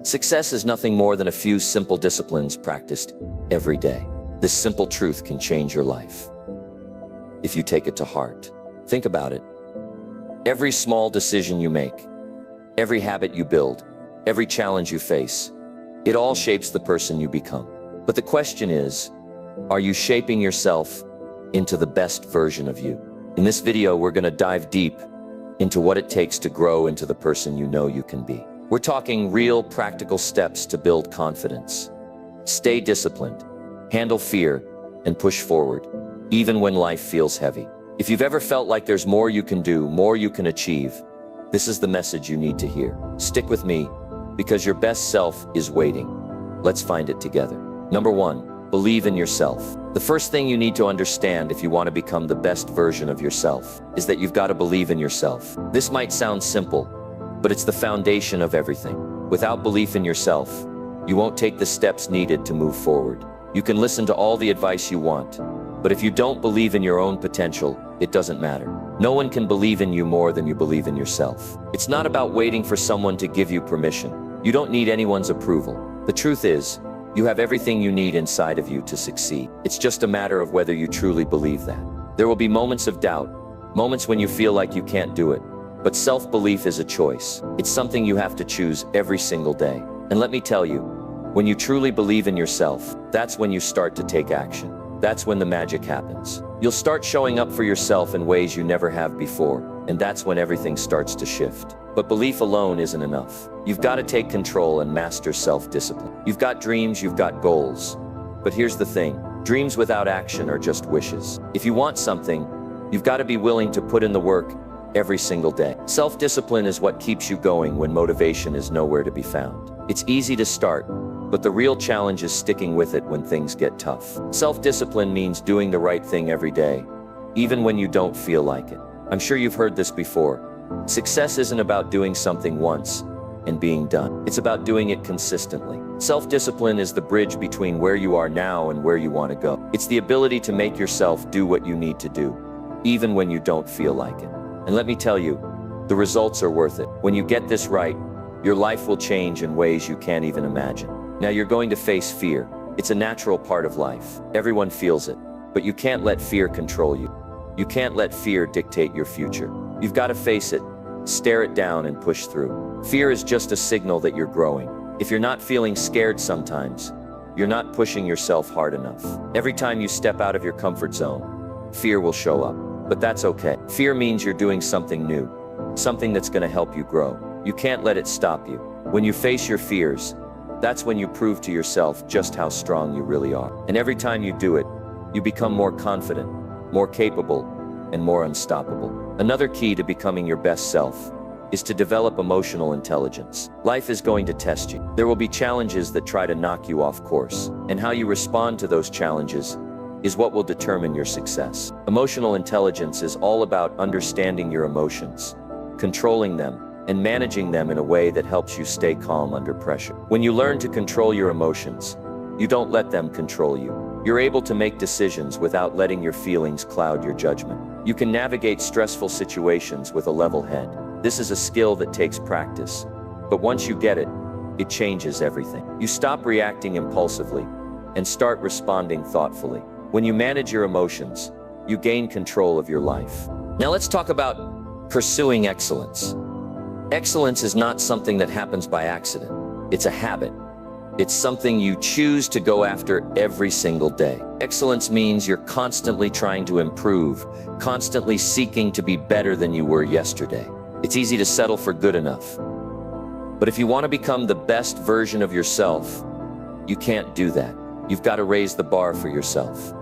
Success is nothing more than a few simple disciplines practiced every day. This simple truth can change your life if you take it to heart. Think about it. Every small decision you make, every habit you build, every challenge you face, it all shapes the person you become. But the question is, are you shaping yourself into the best version of you? In this video, we're going to dive deep into what it takes to grow into the person you know you can be. We're talking real, practical steps to build confidence. Stay disciplined, handle fear, and push forward, even when life feels heavy. If you've ever felt like there's more you can do, more you can achieve, this is the message you need to hear. Stick with me, because your best self is waiting. Let's find it together. Number 1, believe in yourself. The first thing you need to understand if you want to become the best version of yourself is that you've got to believe in yourself. This might sound simple, but it's the foundation of everything. Without belief in yourself, you won't take the steps needed to move forward. You can listen to all the advice you want, but if you don't believe in your own potential, it doesn't matter. No one can believe in you more than you believe in yourself. It's not about waiting for someone to give you permission. You don't need anyone's approval. The truth is, you have everything you need inside of you to succeed. It's just a matter of whether you truly believe that. There will be moments of doubt, moments when you feel like you can't do it, but self-belief is a choice. It's something you have to choose every single day. And let me tell you, when you truly believe in yourself, that's when you start to take action. That's when the magic happens. You'll start showing up for yourself in ways you never have before, and that's when everything starts to shift. But belief alone isn't enough. You've got to take control and master self-discipline. You've got dreams, you've got goals. But here's the thing, dreams without action are just wishes. If you want something, you've got to be willing to put in the work every single day. Self-discipline is what keeps you going when motivation is nowhere to be found. It's easy to start, but the real challenge is sticking with it when things get tough. Self-discipline means doing the right thing every day, even when you don't feel like it. I'm sure you've heard this before. Success isn't about doing something once and being done. It's about doing it consistently. Self-discipline is the bridge between where you are now and where you want to go. It's the ability to make yourself do what you need to do, even when you don't feel like it. And let me tell you, the results are worth it. When you get this right, your life will change in ways you can't even imagine. Now you're going to face fear. It's a natural part of life. Everyone feels it, but you can't let fear control you. You can't let fear dictate your future. You've got to face it, stare it down, and push through. Fear is just a signal that you're growing. If you're not feeling scared sometimes, you're not pushing yourself hard enough. Every time you step out of your comfort zone, fear will show up. But that's okay. Fear means you're doing something new, something that's going to help you grow. You can't let it stop you. When you face your fears, that's when you prove to yourself just how strong you really are. And every time you do it, you become more confident, more capable, and more unstoppable. Another key to becoming your best self is to develop emotional intelligence. Life is going to test you. There will be challenges that try to knock you off course, and how you respond to those challenges is what will determine your success. Emotional intelligence is all about understanding your emotions, controlling them, and managing them in a way that helps you stay calm under pressure. When you learn to control your emotions, you don't let them control you. You're able to make decisions without letting your feelings cloud your judgment. You can navigate stressful situations with a level head. This is a skill that takes practice, but once you get it, it changes everything. You stop reacting impulsively and start responding thoughtfully. When you manage your emotions, you gain control of your life. Now let's talk about pursuing excellence. Excellence is not something that happens by accident. It's a habit. It's something you choose to go after every single day. Excellence means you're constantly trying to improve, constantly seeking to be better than you were yesterday. It's easy to settle for good enough. But if you want to become the best version of yourself, you can't do that. You've got to raise the bar for yourself.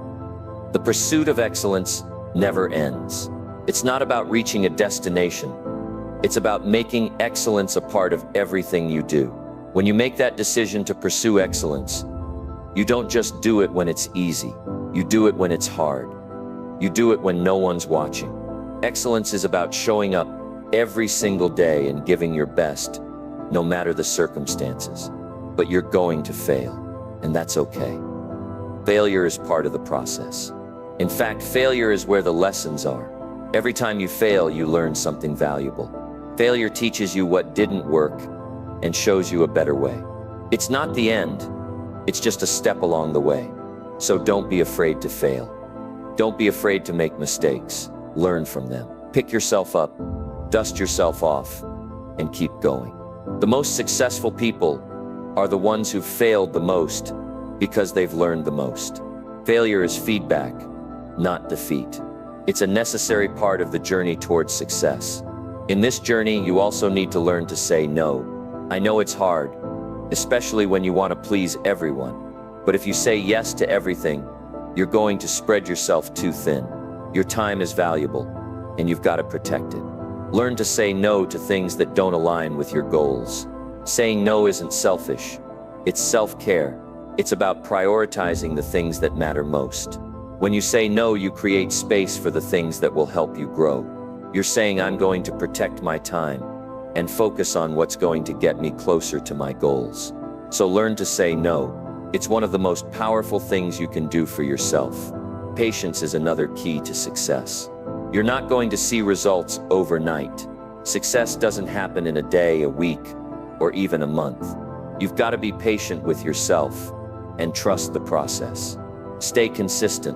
The pursuit of excellence never ends. It's not about reaching a destination. It's about making excellence a part of everything you do. When you make that decision to pursue excellence, you don't just do it when it's easy. You do it when it's hard. You do it when no one's watching. Excellence is about showing up every single day and giving your best, no matter the circumstances. But you're going to fail, and that's okay. Failure is part of the process. In fact, failure is where the lessons are. Every time you fail, you learn something valuable. Failure teaches you what didn't work and shows you a better way. It's not the end. It's just a step along the way. So don't be afraid to fail. Don't be afraid to make mistakes. Learn from them. Pick yourself up, dust yourself off, and keep going. The most successful people are the ones who've failed the most because they've learned the most. Failure is feedback, not defeat. It's a necessary part of the journey towards success. In this journey, you also need to learn to say no. I know it's hard, especially when you want to please everyone. But if you say yes to everything, you're going to spread yourself too thin. Your time is valuable, and you've got to protect it. Learn to say no to things that don't align with your goals. Saying no isn't selfish. It's self-care. It's about prioritizing the things that matter most. When you say no, you create space for the things that will help you grow. You're saying, I'm going to protect my time and focus on what's going to get me closer to my goals. So learn to say no. It's one of the most powerful things you can do for yourself. Patience is another key to success. You're not going to see results overnight. Success doesn't happen in a day, a week, or even a month. You've got to be patient with yourself and trust the process. Stay consistent.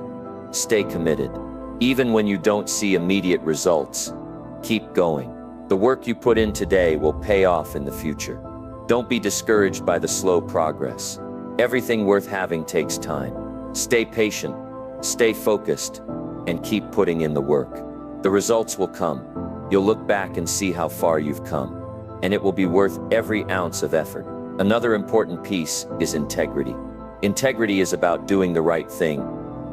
Stay committed. Even when you don't see immediate results, keep going. The work you put in today will pay off in the future. Don't be discouraged by the slow progress. Everything worth having takes time. Stay patient, stay focused, and keep putting in the work. The results will come. You'll look back and see how far you've come, and it will be worth every ounce of effort. Another important piece is integrity. Integrity is about doing the right thing,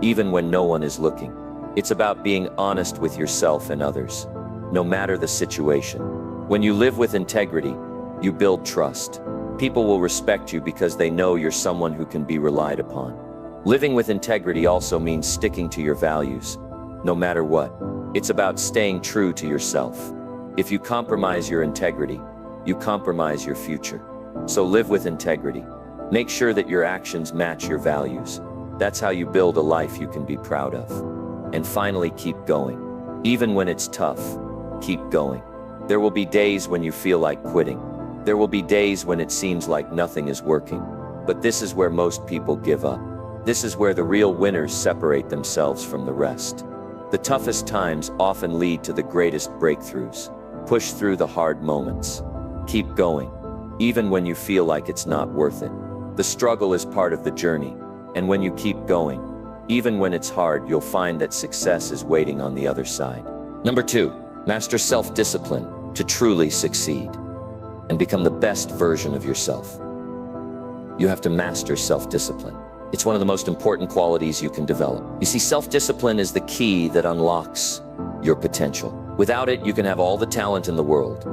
even when no one is looking. It's about being honest with yourself and others, no matter the situation. When you live with integrity, you build trust. People will respect you because they know you're someone who can be relied upon. Living with integrity also means sticking to your values, no matter what. It's about staying true to yourself. If you compromise your integrity, you compromise your future. So live with integrity. Make sure that your actions match your values. That's how you build a life you can be proud of. And finally, keep going. Even when it's tough, keep going. There will be days when you feel like quitting. There will be days when it seems like nothing is working. But this is where most people give up. This is where the real winners separate themselves from the rest. The toughest times often lead to the greatest breakthroughs. Push through the hard moments. Keep going, even when you feel like it's not worth it. The struggle is part of the journey, and when you keep going, even when it's hard, you'll find that success is waiting on the other side. Number 2, master self-discipline to truly succeed and become the best version of yourself. You have to master self-discipline. It's one of the most important qualities you can develop. You see, self-discipline is the key that unlocks your potential. Without it, you can have all the talent in the world,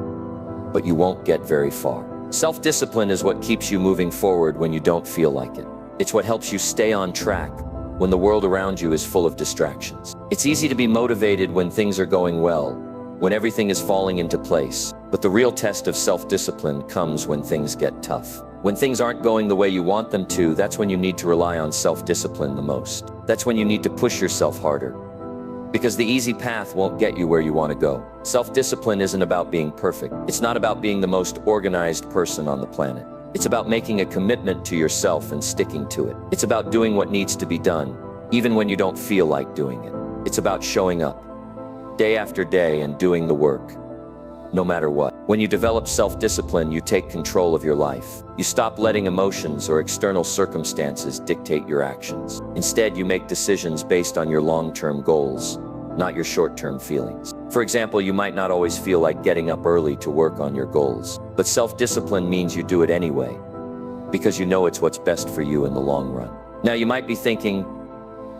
but you won't get very far. Self-discipline is what keeps you moving forward when you don't feel like it. It's what helps you stay on track when the world around you is full of distractions. It's easy to be motivated when things are going well, when everything is falling into place. But the real test of self-discipline comes when things get tough. When things aren't going the way you want them to, that's when you need to rely on self-discipline the most. That's when you need to push yourself harder. Because the easy path won't get you where you want to go. Self-discipline isn't about being perfect. It's not about being the most organized person on the planet. It's about making a commitment to yourself and sticking to it. It's about doing what needs to be done, even when you don't feel like doing it. It's about showing up, day after day, and doing the work, no matter what. When you develop self-discipline, you take control of your life. You stop letting emotions or external circumstances dictate your actions. Instead, you make decisions based on your long-term goals, not your short-term feelings. For example, you might not always feel like getting up early to work on your goals, but self-discipline means you do it anyway, because you know it's what's best for you in the long run. Now, you might be thinking,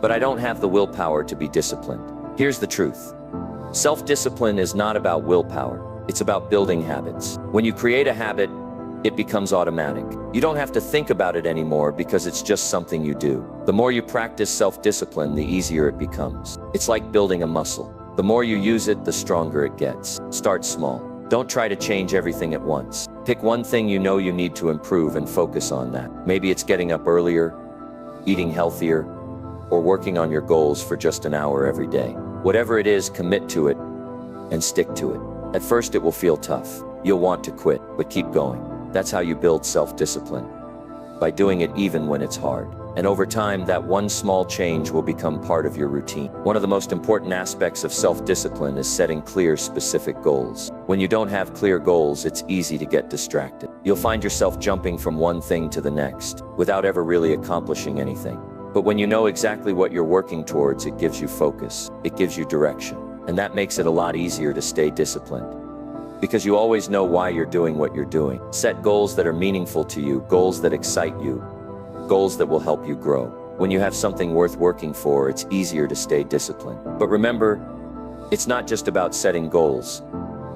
but I don't have the willpower to be disciplined. Here's the truth. Self-discipline is not about willpower. It's about building habits. When you create a habit, it becomes automatic. You don't have to think about it anymore because it's just something you do. The more you practice self-discipline, the easier it becomes. It's like building a muscle. The more you use it, the stronger it gets. Start small. Don't try to change everything at once. Pick one thing you know you need to improve and focus on that. Maybe it's getting up earlier, eating healthier, or working on your goals for just an hour every day. Whatever it is, commit to it and stick to it. At first, it will feel tough. You'll want to quit, but keep going. That's how you build self-discipline. by doing it even when it's hard. And over time, that one small change will become part of your routine. One of the most important aspects of self-discipline is setting clear, specific goals. When you don't have clear goals, it's easy to get distracted. You'll find yourself jumping from one thing to the next without ever really accomplishing anything. But when you know exactly what you're working towards, it gives you focus, it gives you direction, and that makes it a lot easier to stay disciplined. Because you always know why you're doing what you're doing. Set goals that are meaningful to you, goals that excite you, goals that will help you grow. When you have something worth working for, it's easier to stay disciplined. But remember, it's not just about setting goals.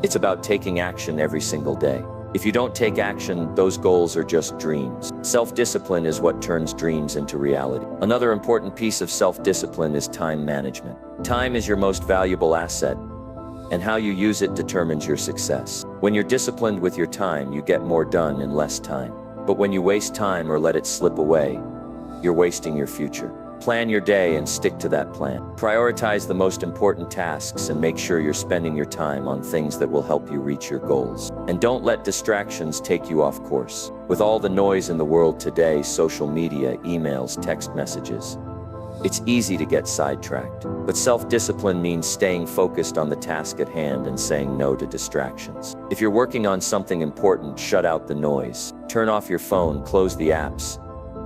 It's about taking action every single day. If you don't take action, those goals are just dreams. Self-discipline is what turns dreams into reality. Another important piece of self-discipline is time management. Time is your most valuable asset, and how you use it determines your success. When you're disciplined with your time, you get more done in less time. But when you waste time or let it slip away, you're wasting your future. Plan your day and stick to that plan. Prioritize the most important tasks and make sure you're spending your time on things that will help you reach your goals. And don't let distractions take you off course. With all the noise in the world today, social media, emails, text messages, it's easy to get sidetracked. But self-discipline means staying focused on the task at hand and saying no to distractions. If you're working on something important, shut out the noise. Turn off your phone, close the apps,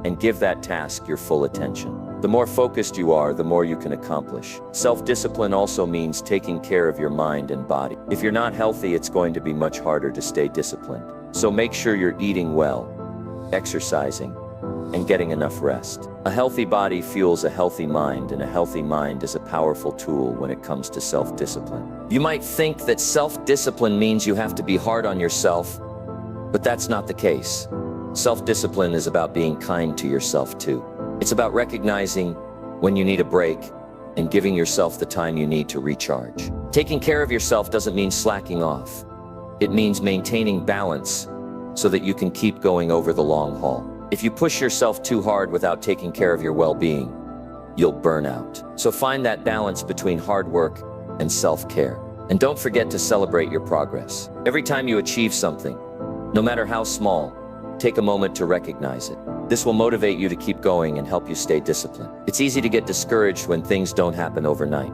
and give that task your full attention. The more focused you are, the more you can accomplish. Self-discipline also means taking care of your mind and body. If you're not healthy, it's going to be much harder to stay disciplined. So make sure you're eating well, exercising, and getting enough rest. A healthy body fuels a healthy mind, and a healthy mind is a powerful tool when it comes to self-discipline. You might think that self-discipline means you have to be hard on yourself, but that's not the case. Self-discipline is about being kind to yourself too. It's about recognizing when you need a break and giving yourself the time you need to recharge. Taking care of yourself doesn't mean slacking off. It means maintaining balance so that you can keep going over the long haul. If you push yourself too hard without taking care of your well-being, you'll burn out. So find that balance between hard work and self-care. And don't forget to celebrate your progress. Every time you achieve something, no matter how small, take a moment to recognize it. This will motivate you to keep going and help you stay disciplined. It's easy to get discouraged when things don't happen overnight.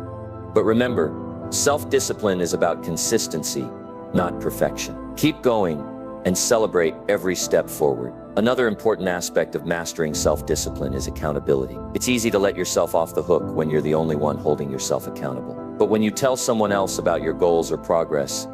But remember, self-discipline is about consistency, not perfection. Keep going and celebrate every step forward. Another important aspect of mastering self-discipline is accountability. It's easy to let yourself off the hook when you're the only one holding yourself accountable. But when you tell someone else about your goals or progress,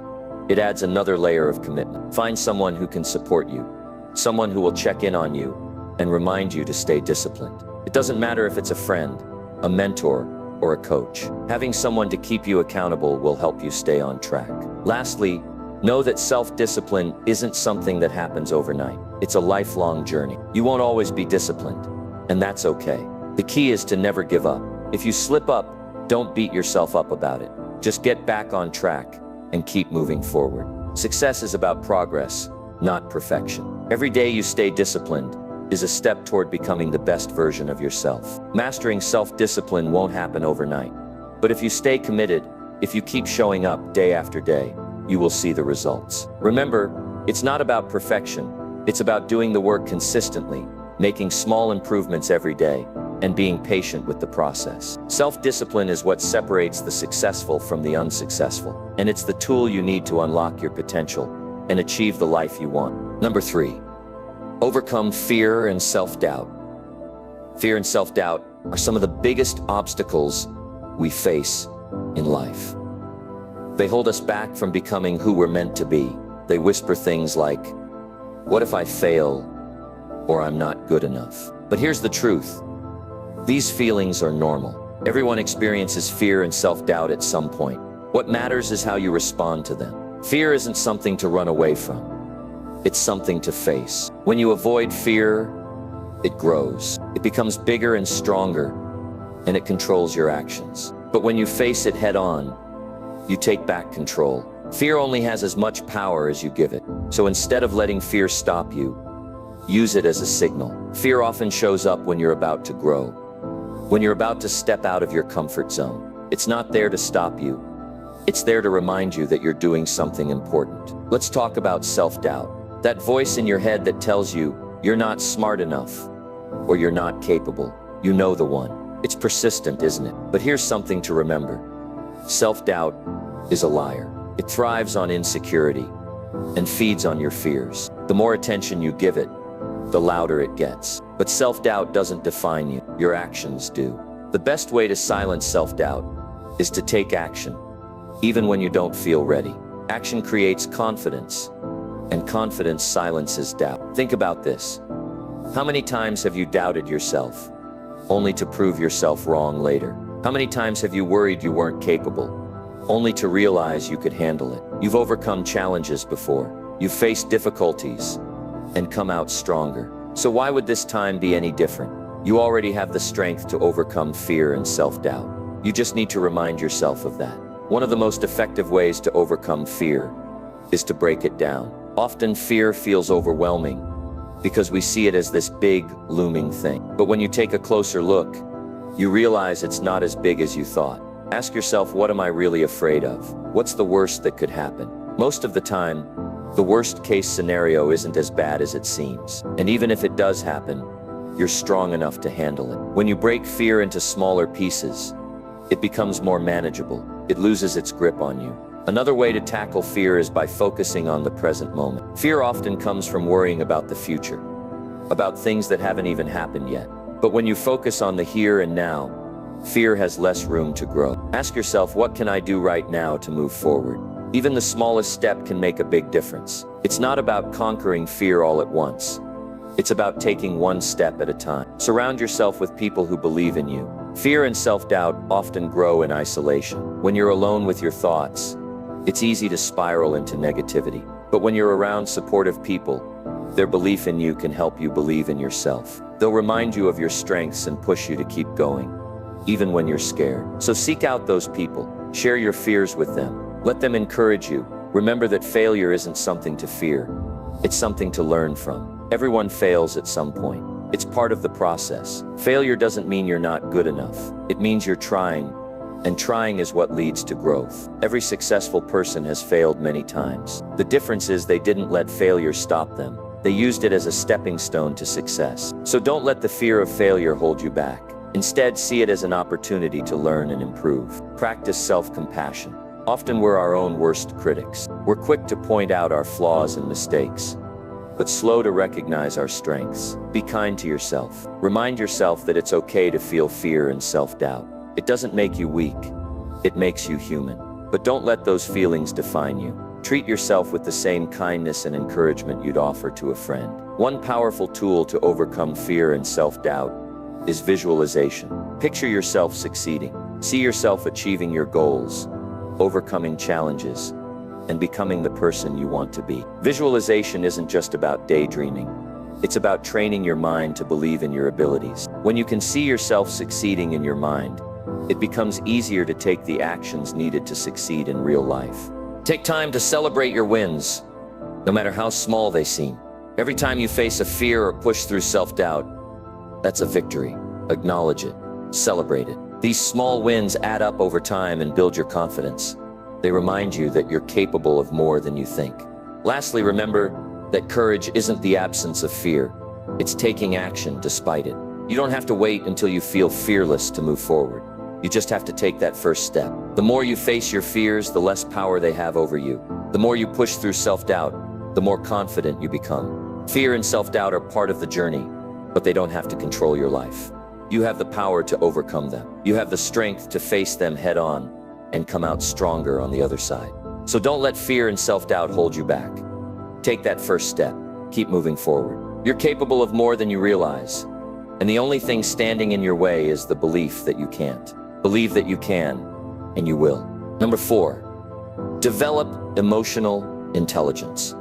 it adds another layer of commitment. Find someone who can support you, someone who will check in on you and remind you to stay disciplined. It doesn't matter if it's a friend, a mentor, or a coach. Having someone to keep you accountable will help you stay on track. Lastly, know that self-discipline isn't something that happens overnight. It's a lifelong journey. You won't always be disciplined, and that's okay. The key is to never give up. If you slip up, don't beat yourself up about it. Just get back on track and keep moving forward. Success is about progress, not perfection. Every day you stay disciplined is a step toward becoming the best version of yourself. Mastering self-discipline won't happen overnight. But if you stay committed, if you keep showing up day after day, you will see the results. Remember, it's not about perfection. It's about doing the work consistently, making small improvements every day, and being patient with the process. Self-discipline is what separates the successful from the unsuccessful, and it's the tool you need to unlock your potential and achieve the life you want. Number 3, overcome fear and self-doubt. Fear and self-doubt are some of the biggest obstacles we face in life. They hold us back from becoming who we're meant to be. They whisper things like, "What if I fail?" or "I'm not good enough." But here's the truth. These feelings are normal. Everyone experiences fear and self-doubt at some point. What matters is how you respond to them. Fear isn't something to run away from. It's something to face. When you avoid fear, it grows. It becomes bigger and stronger, and it controls your actions. But when you face it head on, you take back control. Fear only has as much power as you give it. So instead of letting fear stop you, use it as a signal. Fear often shows up when you're about to grow, when you're about to step out of your comfort zone. It's not there to stop you. It's there to remind you that you're doing something important. Let's talk about self-doubt. That voice in your head that tells you, You're not smart enough, or you're not capable. You know the one. It's persistent, isn't it? But here's something to remember. Self-doubt is a liar. It thrives on insecurity and feeds on your fears. The more attention you give it, the louder it gets. But self-doubt doesn't define you. Your actions do. The best way to silence self-doubt is to take action, even when you don't feel ready. Action creates confidence, and confidence silences doubt. Think about this. How many times have you doubted yourself, only to prove yourself wrong later? How many times have you worried you weren't capable, only to realize you could handle it? You've overcome challenges before. You've faced difficulties and come out stronger. So why would this time be any different? You already have the strength to overcome fear and self-doubt. You just need to remind yourself of that. One of the most effective ways to overcome fear is to break it down. Often fear feels overwhelming because we see it as this big, looming thing. But when you take a closer look, you realize it's not as big as you thought. Ask yourself, what am I really afraid of? What's the worst that could happen? Most of the time, the worst case scenario isn't as bad as it seems. And even if it does happen, you're strong enough to handle it. When you break fear into smaller pieces, it becomes more manageable. It loses its grip on you. Another way to tackle fear is by focusing on the present moment. Fear often comes from worrying about the future, about things that haven't even happened yet. But when you focus on the here and now, fear has less room to grow. Ask yourself, what can I do right now to move forward? Even the smallest step can make a big difference. It's not about conquering fear all at once. It's about taking one step at a time. Surround yourself with people who believe in you. Fear and self-doubt often grow in isolation. When you're alone with your thoughts, it's easy to spiral into negativity. But when you're around supportive people, their belief in you can help you believe in yourself. They'll remind you of your strengths and push you to keep going, even when you're scared. So seek out those people. Share your fears with them. Let them encourage you. Remember that failure isn't something to fear. It's something to learn from. Everyone fails at some point. It's part of the process. Failure doesn't mean you're not good enough. It means you're trying, and trying is what leads to growth. Every successful person has failed many times. The difference is they didn't let failure stop them. They used it as a stepping stone to success. So don't let the fear of failure hold you back. Instead, see it as an opportunity to learn and improve. Practice self-compassion. Often we're our own worst critics. We're quick to point out our flaws and mistakes, but slow to recognize our strengths. Be kind to yourself. Remind yourself that it's okay to feel fear and self-doubt. It doesn't make you weak. It makes you human. But don't let those feelings define you. Treat yourself with the same kindness and encouragement you'd offer to a friend. One powerful tool to overcome fear and self-doubt is visualization. Picture yourself succeeding. See yourself achieving your goals, overcoming challenges, and becoming the person you want to be. Visualization isn't just about daydreaming. It's about training your mind to believe in your abilities. When you can see yourself succeeding in your mind, it becomes easier to take the actions needed to succeed in real life. Take time to celebrate your wins, no matter how small they seem. Every time you face a fear or push through self-doubt, that's a victory. Acknowledge it. Celebrate it. These small wins add up over time and build your confidence. They remind you that you're capable of more than you think. Lastly, remember that courage isn't the absence of fear. It's taking action despite it. You don't have to wait until you feel fearless to move forward. You just have to take that first step. The more you face your fears, the less power they have over you. The more you push through self-doubt, the more confident you become. Fear and self-doubt are part of the journey, but they don't have to control your life. You have the power to overcome them. You have the strength to face them head on and come out stronger on the other side. So don't let fear and self-doubt hold you back. Take that first step. Keep moving forward. You're capable of more than you realize. And the only thing standing in your way is the belief that you can't. Believe that you can, and you will. Number 4, develop emotional intelligence.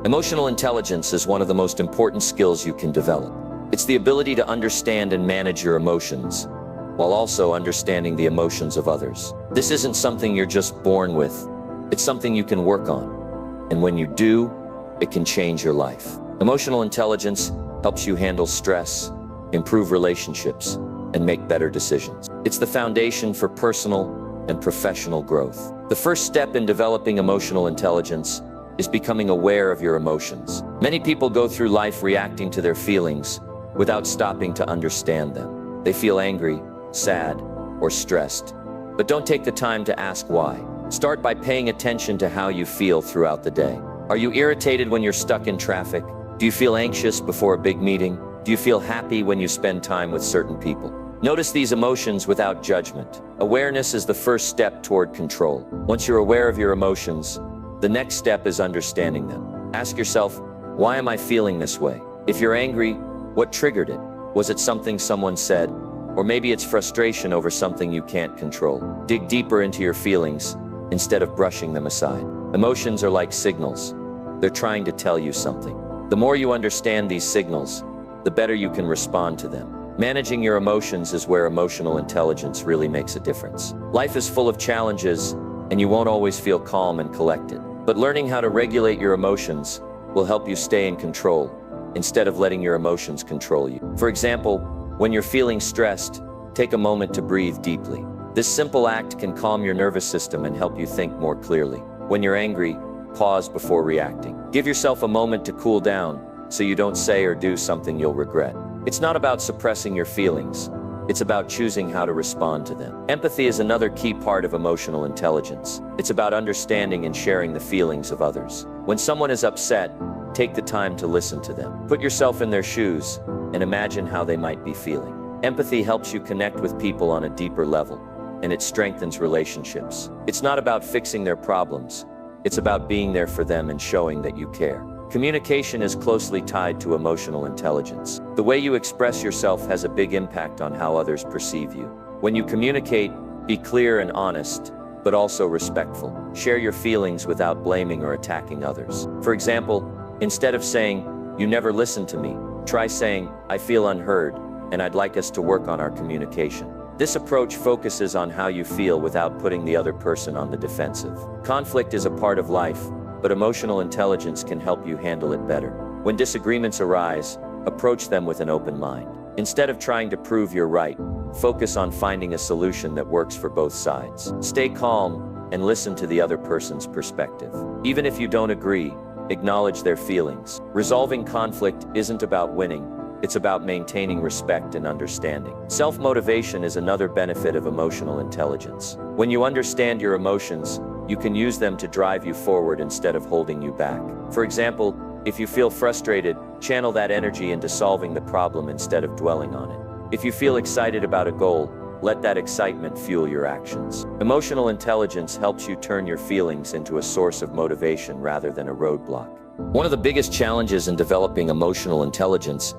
Emotional intelligence is one of the most important skills you can develop. It's the ability to understand and manage your emotions, while also understanding the emotions of others. This isn't something you're just born with. It's something you can work on. And when you do, it can change your life. Emotional intelligence helps you handle stress, improve relationships, and make better decisions. It's the foundation for personal and professional growth. The first step in developing emotional intelligence is becoming aware of your emotions. Many people go through life reacting to their feelings without stopping to understand them. They feel angry, sad, or stressed, but don't take the time to ask why. Start by paying attention to how you feel throughout the day. Are you irritated when you're stuck in traffic? Do you feel anxious before a big meeting? Do you feel happy when you spend time with certain people? Notice these emotions without judgment. Awareness is the first step toward control. Once you're aware of your emotions, the next step is understanding them. Ask yourself, why am I feeling this way? If you're angry, what triggered it? Was it something someone said? Or maybe it's frustration over something you can't control. Dig deeper into your feelings instead of brushing them aside. Emotions are like signals. They're trying to tell you something. The more you understand these signals, the better you can respond to them. Managing your emotions is where emotional intelligence really makes a difference. Life is full of challenges, and you won't always feel calm and collected. But learning how to regulate your emotions will help you stay in control instead of letting your emotions control you. For example, when you're feeling stressed, take a moment to breathe deeply. This simple act can calm your nervous system and help you think more clearly. When you're angry, pause before reacting. Give yourself a moment to cool down so you don't say or do something you'll regret. It's not about suppressing your feelings. It's about choosing how to respond to them. Empathy is another key part of emotional intelligence. It's about understanding and sharing the feelings of others. When someone is upset, take the time to listen to them. Put yourself in their shoes and imagine how they might be feeling. Empathy helps you connect with people on a deeper level, and it strengthens relationships. It's not about fixing their problems. It's about being there for them and showing that you care. Communication is closely tied to emotional intelligence. The way you express yourself has a big impact on how others perceive you. When you communicate, be clear and honest, but also respectful. Share your feelings without blaming or attacking others. For example, instead of saying, "You never listen to me," try saying, "I feel unheard, and I'd like us to work on our communication." This approach focuses on how you feel without putting the other person on the defensive. Conflict is a part of life, but emotional intelligence can help you handle it better. When disagreements arise, approach them with an open mind. Instead of trying to prove you're right, focus on finding a solution that works for both sides. Stay calm and listen to the other person's perspective. Even if you don't agree, acknowledge their feelings. Resolving conflict isn't about winning. It's about maintaining respect and understanding. Self-motivation is another benefit of emotional intelligence. When you understand your emotions, you can use them to drive you forward instead of holding you back. For example, if you feel frustrated, channel that energy into solving the problem instead of dwelling on it. If you feel excited about a goal, let that excitement fuel your actions. Emotional intelligence helps you turn your feelings into a source of motivation rather than a roadblock. One of the biggest challenges in developing emotional intelligence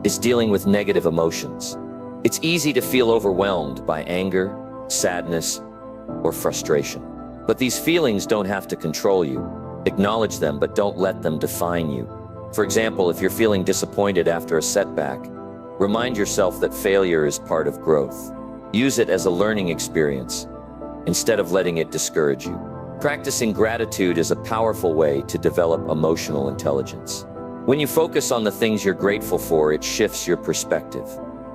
is dealing with negative emotions. It's easy to feel overwhelmed by anger, sadness, or frustration. But these feelings don't have to control you. Acknowledge them, but don't let them define you. For example, if you're feeling disappointed after a setback, remind yourself that failure is part of growth. Use it as a learning experience instead of letting it discourage you. Practicing gratitude is a powerful way to develop emotional intelligence. When you focus on the things you're grateful for, it shifts your perspective.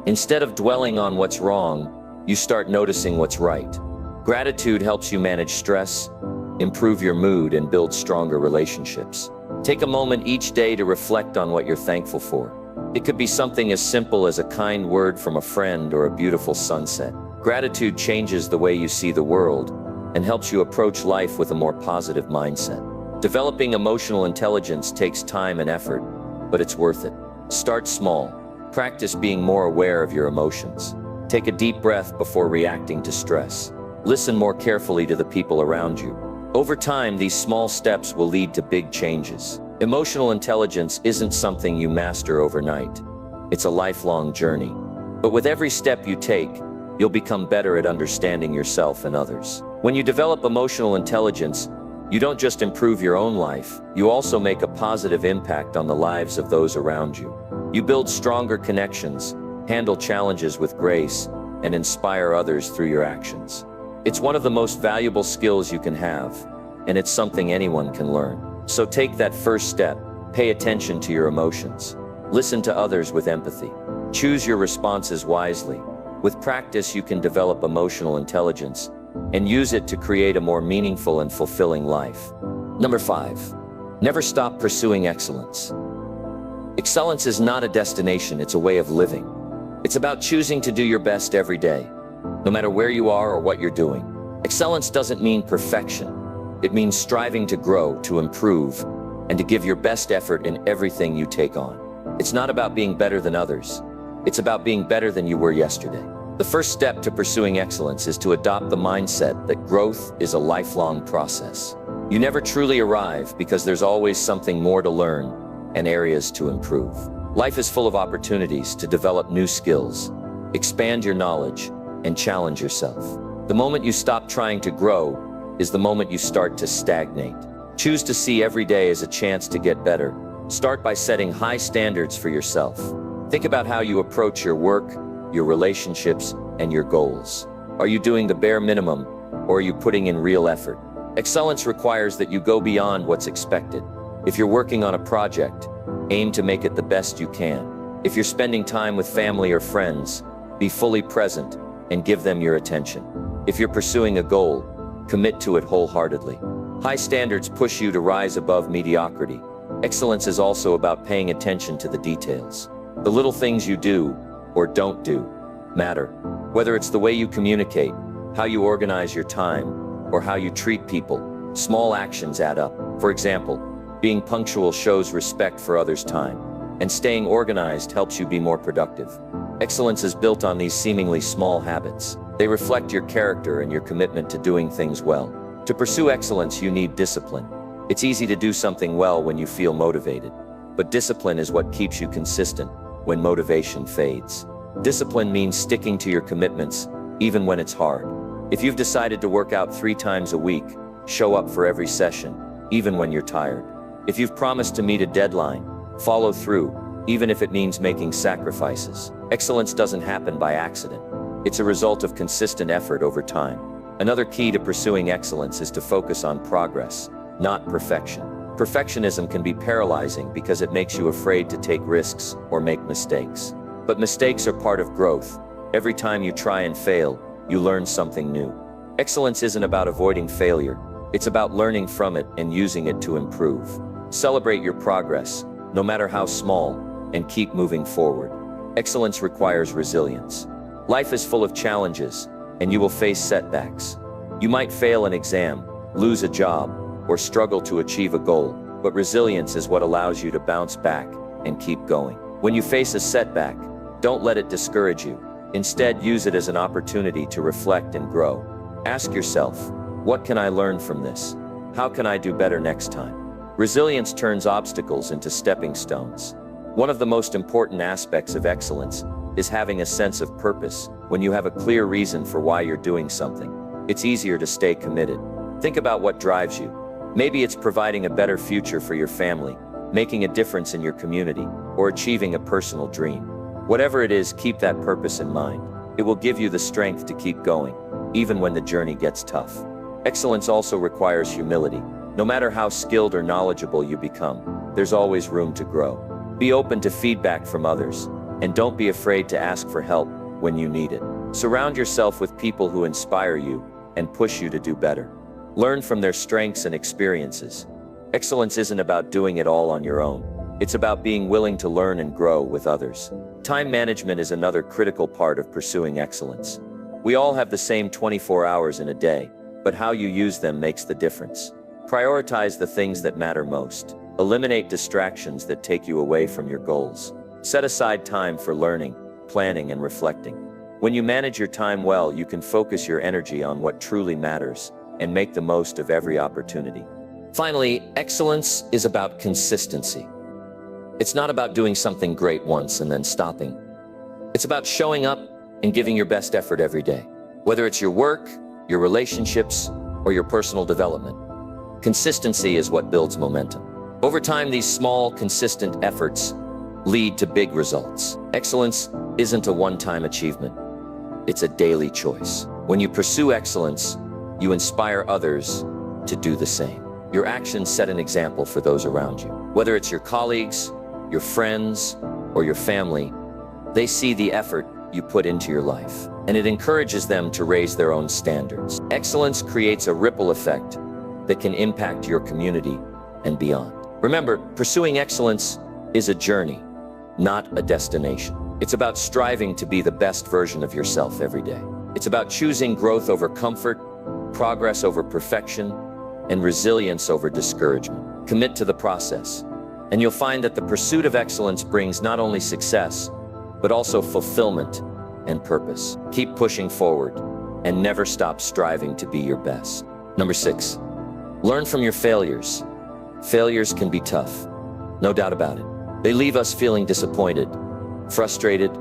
Instead of dwelling on what's wrong, you start noticing what's right. Gratitude helps you manage stress, improve your mood, and build stronger relationships. Take a moment each day to reflect on what you're thankful for. It could be something as simple as a kind word from a friend or a beautiful sunset. Gratitude changes the way you see the world and helps you approach life with a more positive mindset. Developing emotional intelligence takes time and effort, but it's worth it. Start small. Practice being more aware of your emotions. Take a deep breath before reacting to stress. Listen more carefully to the people around you. Over time, these small steps will lead to big changes. Emotional intelligence isn't something you master overnight. It's a lifelong journey. But with every step you take, you'll become better at understanding yourself and others. When you develop emotional intelligence, you don't just improve your own life, you also make a positive impact on the lives of those around you. You build stronger connections, handle challenges with grace, and inspire others through your actions. It's one of the most valuable skills you can have, and it's something anyone can learn. So take that first step. Pay attention to your emotions. Listen to others with empathy. Choose your responses wisely. With practice, you can develop emotional intelligence and use it to create a more meaningful and fulfilling life. Number 5. Never stop pursuing excellence. Excellence is not a destination, it's a way of living. It's about choosing to do your best every day, no matter where you are or what you're doing. Excellence doesn't mean perfection. It means striving to grow, to improve, and to give your best effort in everything you take on. It's not about being better than others. It's about being better than you were yesterday. The first step to pursuing excellence is to adopt the mindset that growth is a lifelong process. You never truly arrive because there's always something more to learn and areas to improve. Life is full of opportunities to develop new skills, expand your knowledge, and challenge yourself. The moment you stop trying to grow is the moment you start to stagnate. Choose to see every day as a chance to get better. Start by setting high standards for yourself. Think about how you approach your work, your relationships, and your goals. Are you doing the bare minimum, or are you putting in real effort? Excellence requires that you go beyond what's expected. If you're working on a project, aim to make it the best you can. If you're spending time with family or friends, be fully present and give them your attention. If you're pursuing a goal, commit to it wholeheartedly. High standards push you to rise above mediocrity. Excellence is also about paying attention to the details. The little things you do or don't do matter. Whether it's the way you communicate, how you organize your time, or how you treat people, small actions add up. For example, being punctual shows respect for others' time, and staying organized helps you be more productive. Excellence is built on these seemingly small habits. They reflect your character and your commitment to doing things well. To pursue excellence, you need discipline. It's easy to do something well when you feel motivated, but discipline is what keeps you consistent when motivation fades. Discipline means sticking to your commitments, even when it's hard. If you've decided to work out 3 times a week, show up for every session, even when you're tired. If you've promised to meet a deadline, follow through, even if it means making sacrifices. Excellence doesn't happen by accident. It's a result of consistent effort over time. Another key to pursuing excellence is to focus on progress, not perfection. Perfectionism can be paralyzing because it makes you afraid to take risks or make mistakes. But mistakes are part of growth. Every time you try and fail, you learn something new. Excellence isn't about avoiding failure. It's about learning from it and using it to improve. Celebrate your progress, no matter how small, and keep moving forward. Excellence requires resilience. Life is full of challenges, and you will face setbacks. You might fail an exam, lose a job, or struggle to achieve a goal, but resilience is what allows you to bounce back and keep going. When you face a setback, don't let it discourage you. Instead, use it as an opportunity to reflect and grow. Ask yourself, what can I learn from this? How can I do better next time? Resilience turns obstacles into stepping stones. One of the most important aspects of excellence is having a sense of purpose. When you have a clear reason for why you're doing something, it's easier to stay committed. Think about what drives you. Maybe it's providing a better future for your family, making a difference in your community, or achieving a personal dream. Whatever it is, keep that purpose in mind. It will give you the strength to keep going, even when the journey gets tough. Excellence also requires humility. No matter how skilled or knowledgeable you become, there's always room to grow. Be open to feedback from others, and don't be afraid to ask for help when you need it. Surround yourself with people who inspire you and push you to do better. Learn from their strengths and experiences. Excellence isn't about doing it all on your own. It's about being willing to learn and grow with others. Time management is another critical part of pursuing excellence. We all have the same 24 hours in a day, but how you use them makes the difference. Prioritize the things that matter most. Eliminate distractions that take you away from your goals. Set aside time for learning, planning, and reflecting. When you manage your time well, you can focus your energy on what truly matters and make the most of every opportunity. Finally, excellence is about consistency. It's not about doing something great once and then stopping. It's about showing up and giving your best effort every day. Whether it's your work, your relationships, or your personal development, consistency is what builds momentum. Over time, these small, consistent efforts lead to big results. Excellence isn't a one-time achievement. It's a daily choice. When you pursue excellence, you inspire others to do the same. Your actions set an example for those around you. Whether it's your colleagues, your friends, or your family, they see the effort you put into your life, and it encourages them to raise their own standards. Excellence creates a ripple effect that can impact your community and beyond. Remember, pursuing excellence is a journey, not a destination. It's about striving to be the best version of yourself every day. It's about choosing growth over comfort, progress over perfection, and resilience over discouragement. Commit to the process, and you'll find that the pursuit of excellence brings not only success, but also fulfillment and purpose. Keep pushing forward and never stop striving to be your best. Number 6, learn from your failures. Failures can be tough, no doubt about it. They leave us feeling disappointed, frustrated,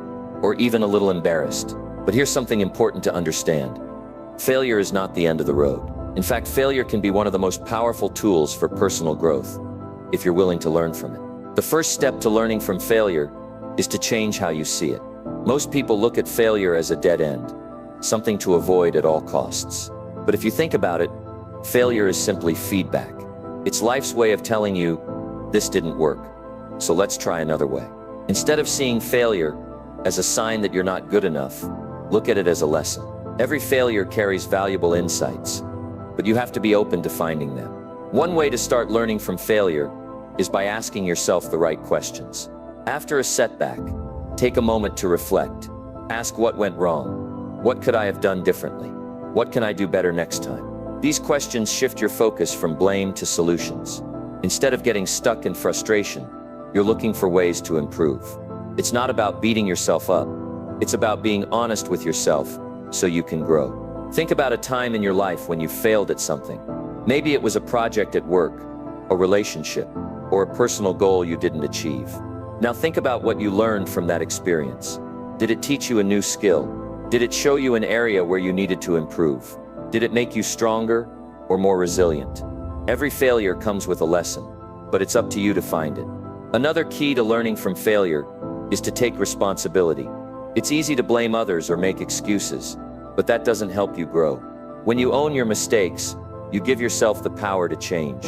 or even a little embarrassed. But here's something important to understand. Failure is not the end of the road. In fact, failure can be one of the most powerful tools for personal growth, if you're willing to learn from it. The first step to learning from failure is to change how you see it. Most people look at failure as a dead end, something to avoid at all costs. But if you think about it, failure is simply feedback. It's life's way of telling you, this didn't work, so let's try another way. Instead of seeing failure as a sign that you're not good enough, look at it as a lesson. Every failure carries valuable insights, but you have to be open to finding them. One way to start learning from failure is by asking yourself the right questions. After a setback, take a moment to reflect. Ask what went wrong. What could I have done differently? What can I do better next time? These questions shift your focus from blame to solutions. Instead of getting stuck in frustration, you're looking for ways to improve. It's not about beating yourself up. It's about being honest with yourself so you can grow. Think about a time in your life when you failed at something. Maybe it was a project at work, a relationship, or a personal goal you didn't achieve. Now think about what you learned from that experience. Did it teach you a new skill? Did it show you an area where you needed to improve? Did it make you stronger or more resilient? Every failure comes with a lesson, but it's up to you to find it. Another key to learning from failure is to take responsibility. It's easy to blame others or make excuses, but that doesn't help you grow. When you own your mistakes, you give yourself the power to change.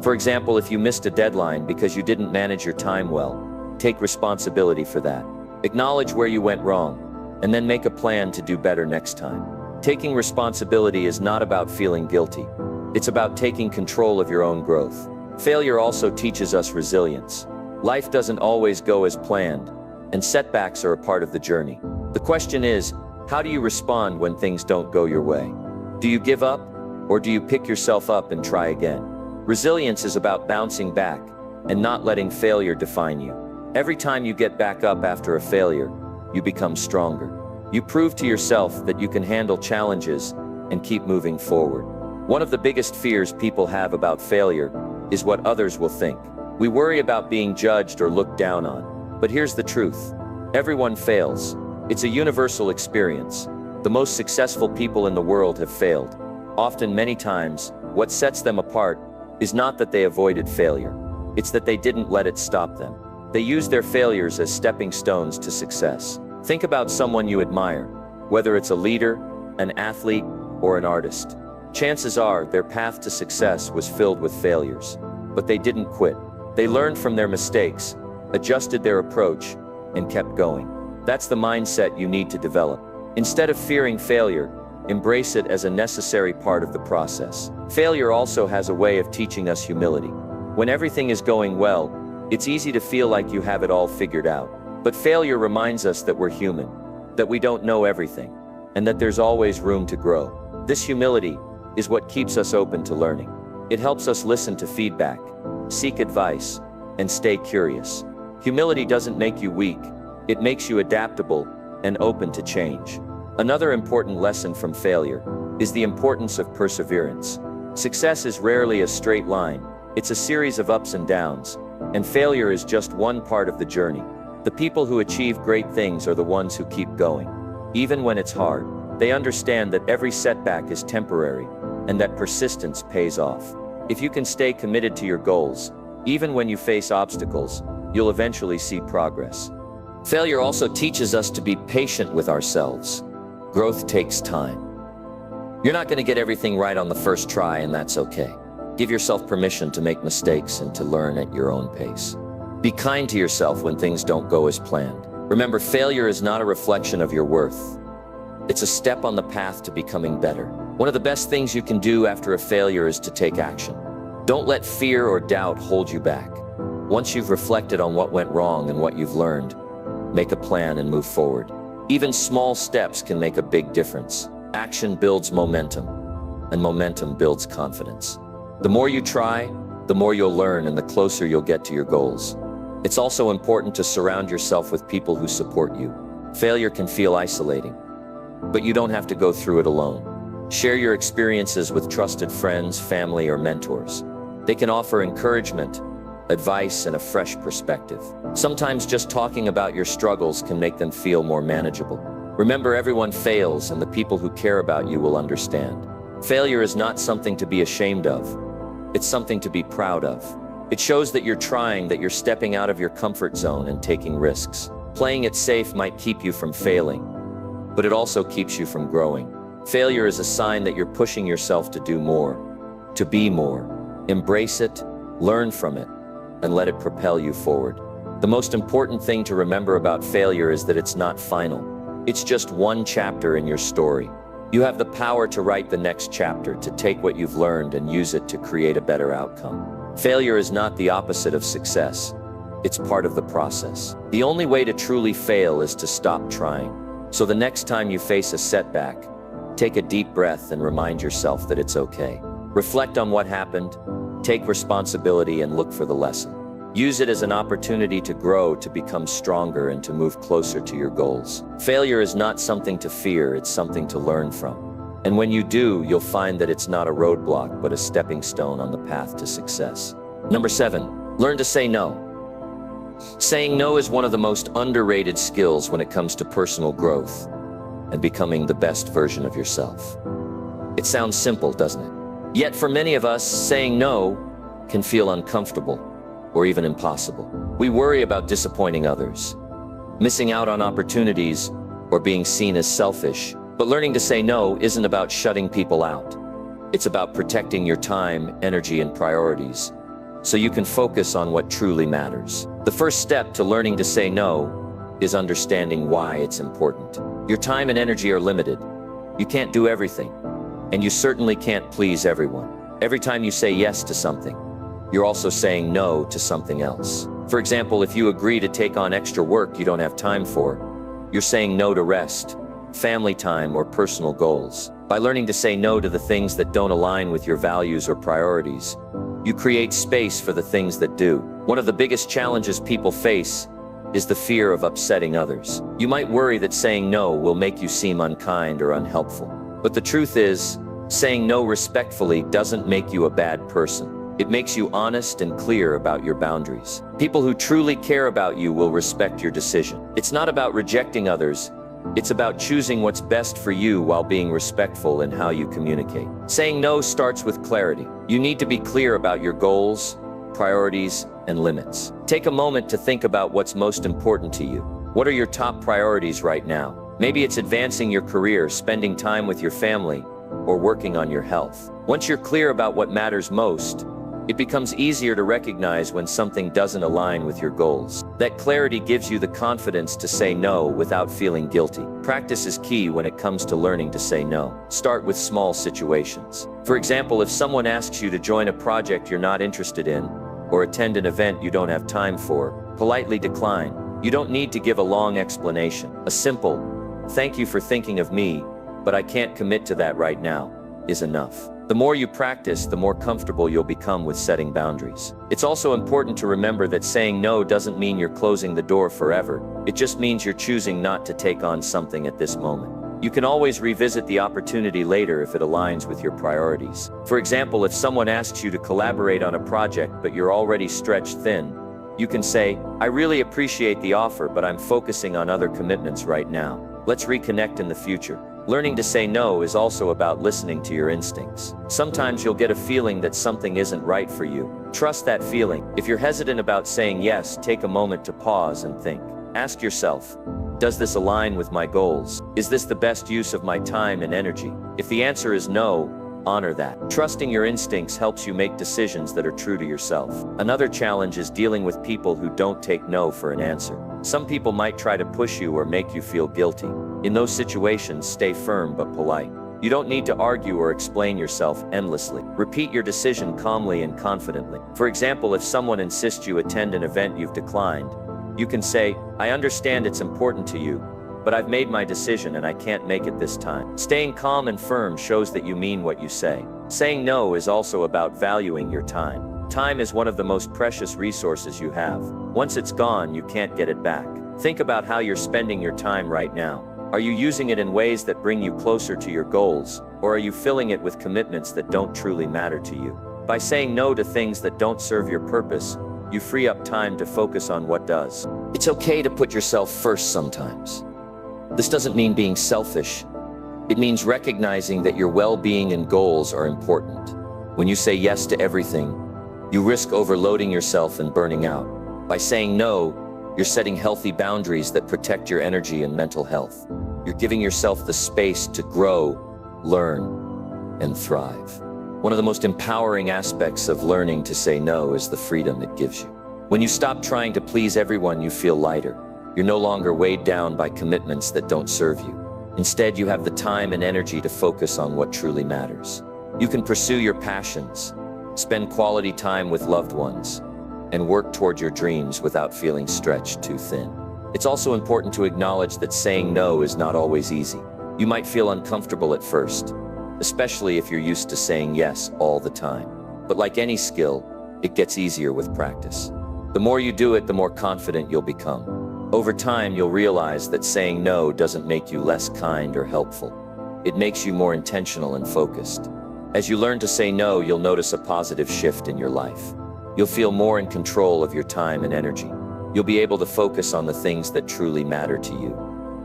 For example, if you missed a deadline because you didn't manage your time well, take responsibility for that. Acknowledge where you went wrong, and then make a plan to do better next time. Taking responsibility is not about feeling guilty. It's about taking control of your own growth. Failure also teaches us resilience. Life doesn't always go as planned, and setbacks are a part of the journey. The question is, how do you respond when things don't go your way? Do you give up, or do you pick yourself up and try again? Resilience is about bouncing back and not letting failure define you. Every time you get back up after a failure, you become stronger. You prove to yourself that you can handle challenges and keep moving forward. One of the biggest fears people have about failure is what others will think. We worry about being judged or looked down on. But here's the truth. Everyone fails. It's a universal experience. The most successful people in the world have failed. Often, many times, what sets them apart is not that they avoided failure. It's that they didn't let it stop them. They used their failures as stepping stones to success. Think about someone you admire, whether it's a leader, an athlete, or an artist. Chances are their path to success was filled with failures, but they didn't quit. They learned from their mistakes, adjusted their approach, and kept going. That's the mindset you need to develop. Instead of fearing failure, embrace it as a necessary part of the process. Failure also has a way of teaching us humility. When everything is going well, it's easy to feel like you have it all figured out. But failure reminds us that we're human, that we don't know everything, and that there's always room to grow. This humility is what keeps us open to learning. It helps us listen to feedback, seek advice, and stay curious. Humility doesn't make you weak. It makes you adaptable and open to change. Another important lesson from failure is the importance of perseverance. Success is rarely a straight line. It's a series of ups and downs, and failure is just one part of the journey. The people who achieve great things are the ones who keep going. Even when it's hard, they understand that every setback is temporary and that persistence pays off. If you can stay committed to your goals, even when you face obstacles, you'll eventually see progress. Failure also teaches us to be patient with ourselves. Growth takes time. You're not going to get everything right on the first try, and that's okay. Give yourself permission to make mistakes and to learn at your own pace. Be kind to yourself when things don't go as planned. Remember, failure is not a reflection of your worth. It's a step on the path to becoming better. One of the best things you can do after a failure is to take action. Don't let fear or doubt hold you back. Once you've reflected on what went wrong and what you've learned, make a plan and move forward. Even small steps can make a big difference. Action builds momentum, and momentum builds confidence. The more you try, the more you'll learn and the closer you'll get to your goals. It's also important to surround yourself with people who support you. Failure can feel isolating, but you don't have to go through it alone. Share your experiences with trusted friends, family, or mentors. They can offer encouragement, advice, and a fresh perspective. Sometimes just talking about your struggles can make them feel more manageable. Remember, everyone fails, and the people who care about you will understand. Failure is not something to be ashamed of. It's something to be proud of. It shows that you're trying, that you're stepping out of your comfort zone and taking risks. Playing it safe might keep you from failing, but it also keeps you from growing. Failure is a sign that you're pushing yourself to do more, to be more. Embrace it, learn from it, and let it propel you forward. The most important thing to remember about failure is that it's not final. It's just one chapter in your story. You have the power to write the next chapter, to take what you've learned and use it to create a better outcome. Failure is not the opposite of success. It's part of the process. The only way to truly fail is to stop trying. So the next time you face a setback, take a deep breath and remind yourself that it's okay. Reflect on what happened, take responsibility, and look for the lesson. Use it as an opportunity to grow, to become stronger, and to move closer to your goals. Failure is not something to fear, it's something to learn from. And when you do, you'll find that it's not a roadblock, but a stepping stone on the path to success. Number 7, learn to say no. Saying no is one of the most underrated skills when it comes to personal growth and becoming the best version of yourself. It sounds simple, doesn't it? Yet for many of us, saying no can feel uncomfortable or even impossible. We worry about disappointing others, missing out on opportunities, or being seen as selfish. But learning to say no isn't about shutting people out. It's about protecting your time, energy, and priorities, so you can focus on what truly matters. The first step to learning to say no is understanding why it's important. Your time and energy are limited. You can't do everything, and you certainly can't please everyone. Every time you say yes to something, you're also saying no to something else. For example, if you agree to take on extra work you don't have time for, you're saying no to rest, family time, or personal goals. By learning to say no to the things that don't align with your values or priorities, you create space for the things that do. One of the biggest challenges people face is the fear of upsetting others. You might worry that saying no will make you seem unkind or unhelpful. But the truth is, saying no respectfully doesn't make you a bad person. It makes you honest and clear about your boundaries. People who truly care about you will respect your decision. It's not about rejecting others. It's about choosing what's best for you while being respectful in how you communicate. Saying no starts with clarity. You need to be clear about your goals, priorities, and limits. Take a moment to think about what's most important to you. What are your top priorities right now? Maybe it's advancing your career, spending time with your family, or working on your health. Once you're clear about what matters most, it becomes easier to recognize when something doesn't align with your goals. That clarity gives you the confidence to say no without feeling guilty. Practice is key when it comes to learning to say no. Start with small situations. For example, if someone asks you to join a project you're not interested in, or attend an event you don't have time for, politely decline. You don't need to give a long explanation. A simple, "Thank you for thinking of me, but I can't commit to that right now," is enough. The more you practice, the more comfortable you'll become with setting boundaries. It's also important to remember that saying no doesn't mean you're closing the door forever. It just means you're choosing not to take on something at this moment. You can always revisit the opportunity later if it aligns with your priorities. For example, if someone asks you to collaborate on a project but you're already stretched thin, you can say, "I really appreciate the offer, but I'm focusing on other commitments right now. Let's reconnect in the future." Learning to say no is also about listening to your instincts. Sometimes you'll get a feeling that something isn't right for you. Trust that feeling. If you're hesitant about saying yes, take a moment to pause and think. Ask yourself, does this align with my goals? Is this the best use of my time and energy? If the answer is no, honor that. Trusting your instincts helps you make decisions that are true to yourself. Another challenge is dealing with people who don't take no for an answer. Some people might try to push you or make you feel guilty. In those situations, stay firm but polite. You don't need to argue or explain yourself endlessly. Repeat your decision calmly and confidently. For example, if someone insists you attend an event you've declined, you can say, "I understand it's important to you, but I've made my decision and I can't make it this time." Staying calm and firm shows that you mean what you say. Saying no is also about valuing your time. Time is one of the most precious resources you have. Once it's gone, you can't get it back. Think about how you're spending your time right now. Are you using it in ways that bring you closer to your goals, or are you filling it with commitments that don't truly matter to you? By saying no to things that don't serve your purpose, you free up time to focus on what does. It's okay to put yourself first sometimes. This doesn't mean being selfish. It means recognizing that your well-being and goals are important. When you say yes to everything, you risk overloading yourself and burning out. By saying no, you're setting healthy boundaries that protect your energy and mental health. You're giving yourself the space to grow, learn, and thrive. One of the most empowering aspects of learning to say no is the freedom it gives you. When you stop trying to please everyone, you feel lighter. You're no longer weighed down by commitments that don't serve you. Instead, you have the time and energy to focus on what truly matters. You can pursue your passions, spend quality time with loved ones, and work toward your dreams without feeling stretched too thin. It's also important to acknowledge that saying no is not always easy. You might feel uncomfortable at first, especially if you're used to saying yes all the time. But like any skill, it gets easier with practice. The more you do it, the more confident you'll become. Over time, you'll realize that saying no doesn't make you less kind or helpful. It makes you more intentional and focused. As you learn to say no, you'll notice a positive shift in your life. You'll feel more in control of your time and energy. You'll be able to focus on the things that truly matter to you,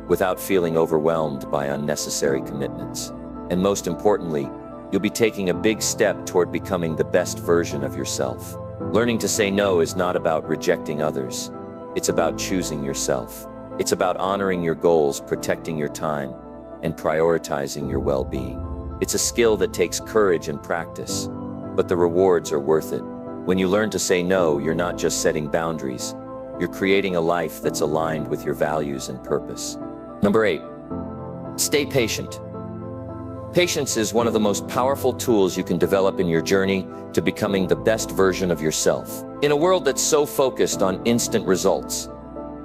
without feeling overwhelmed by unnecessary commitments. And most importantly, you'll be taking a big step toward becoming the best version of yourself. Learning to say no is not about rejecting others. It's about choosing yourself. It's about honoring your goals, protecting your time, and prioritizing your well-being. It's a skill that takes courage and practice, but the rewards are worth it. When you learn to say no, you're not just setting boundaries. You're creating a life that's aligned with your values and purpose. Number 8, stay patient. Patience is one of the most powerful tools you can develop in your journey to becoming the best version of yourself. In a world that's so focused on instant results,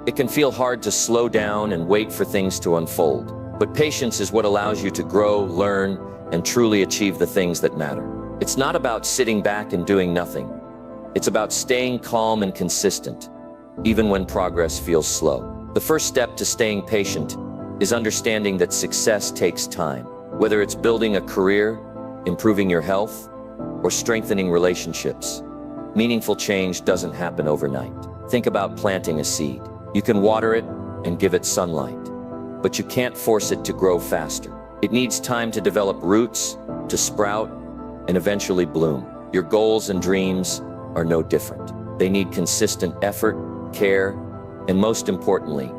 it can feel hard to slow down and wait for things to unfold. But patience is what allows you to grow, learn, and truly achieve the things that matter. It's not about sitting back and doing nothing. It's about staying calm and consistent, even when progress feels slow. The first step to staying patient is understanding that success takes time. Whether it's building a career, improving your health, or strengthening relationships, meaningful change doesn't happen overnight. Think about planting a seed. You can water it and give it sunlight, but you can't force it to grow faster. It needs time to develop roots, to sprout, and eventually bloom. Your goals and dreams are no different. They need consistent effort, care, and most importantly,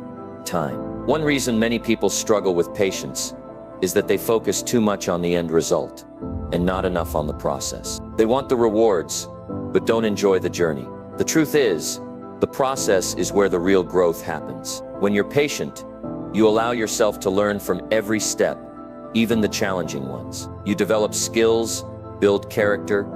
time. One reason many people struggle with patience is that they focus too much on the end result and not enough on the process. They want the rewards, but don't enjoy the journey. The truth is, the process is where the real growth happens. When you're patient, you allow yourself to learn from every step, even the challenging ones. You develop skills, build character,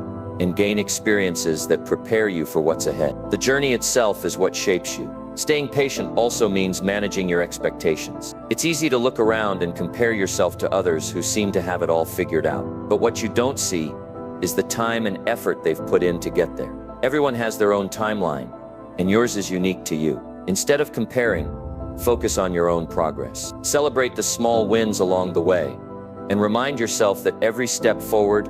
and gain experiences that prepare you for what's ahead. The journey itself is what shapes you. Staying patient also means managing your expectations. It's easy to look around and compare yourself to others who seem to have it all figured out. But what you don't see is the time and effort they've put in to get there. Everyone has their own timeline, and yours is unique to you. Instead of comparing, focus on your own progress. Celebrate the small wins along the way, and remind yourself that every step forward,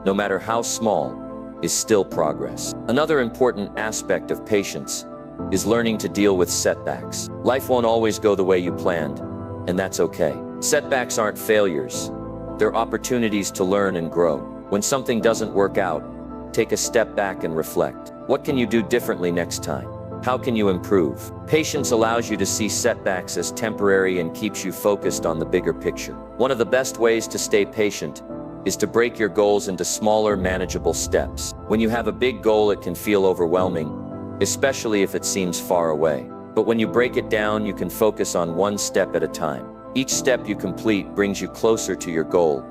no matter how small, is still progress. Another important aspect of patience is learning to deal with setbacks. Life won't always go the way you planned, and that's okay. Setbacks aren't failures. They're opportunities to learn and grow. When something doesn't work out, take a step back and reflect. What can you do differently next time? How can you improve? Patience allows you to see setbacks as temporary and keeps you focused on the bigger picture. One of the best ways to stay patient is to break your goals into smaller, manageable steps. When you have a big goal, it can feel overwhelming, especially if it seems far away. But when you break it down, you can focus on one step at a time. Each step you complete brings you closer to your goal,